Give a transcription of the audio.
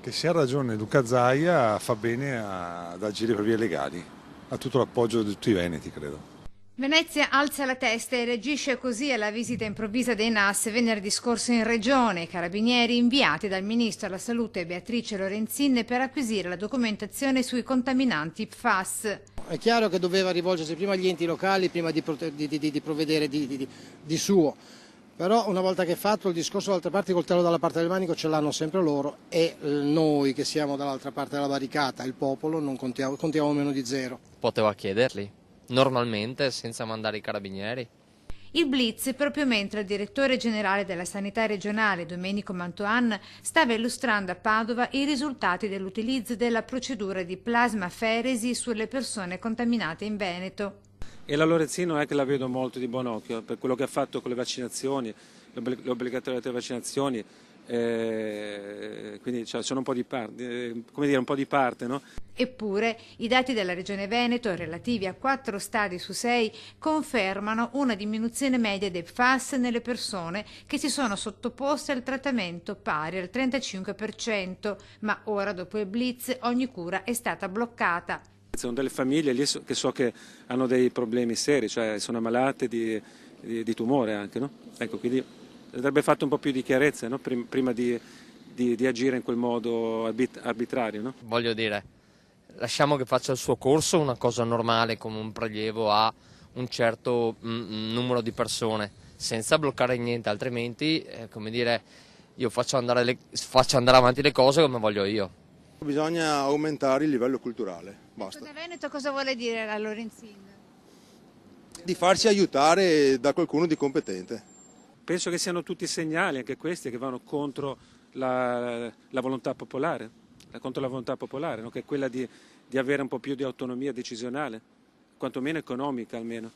Che se ha ragione Luca Zaia fa bene ad agire per vie legali, ha tutto l'appoggio di tutti i veneti, credo. Venezia alza la testa e reagisce così alla visita improvvisa dei NAS venerdì scorso in regione, i carabinieri inviati dal ministro alla salute Beatrice Lorenzin per acquisire la documentazione sui contaminanti PFAS. È chiaro che doveva rivolgersi prima agli enti locali, prima di provvedere di suo, però una volta che è fatto il discorso dall'altra parte, il coltello dalla parte del manico ce l'hanno sempre loro e noi che siamo dall'altra parte della barricata, il popolo, non contiamo meno di zero. Poteva chiederli, normalmente, senza mandare i carabinieri. Il blitz proprio mentre il direttore generale della sanità regionale Domenico Mantoan stava illustrando a Padova i risultati dell'utilizzo della procedura di plasmaferesi sulle persone contaminate in Veneto. E la Lorenzin non è che la vedo molto di buon occhio per quello che ha fatto con le vaccinazioni, l'obbligatorietà delle vaccinazioni, quindi cioè, sono un po' di parte, come dire, un po' di parte, no? Eppure i dati della Regione Veneto relativi a 4 stadi su 6 confermano una diminuzione media dei PFAS nelle persone che si sono sottoposte al trattamento pari al 35%, ma ora dopo il blitz ogni cura è stata bloccata. Sono delle famiglie lì che so che hanno dei problemi seri, cioè sono ammalate di tumore anche, no? Ecco, quindi andrebbe fatto un po' più di chiarezza, no? Prima di agire in quel modo arbitrario, no? Voglio dire, lasciamo che faccia il suo corso, una cosa normale come un prelievo a un certo numero di persone, senza bloccare niente, altrimenti, come dire, io faccio andare avanti le cose come voglio io. Bisogna aumentare il livello culturale, basta. Da Veneto cosa vuole dire la Lorenzin? Di farsi aiutare da qualcuno di competente. Penso che siano tutti segnali, anche questi, che vanno contro la volontà popolare, no? Che è quella di avere un po' più di autonomia decisionale, quantomeno economica almeno.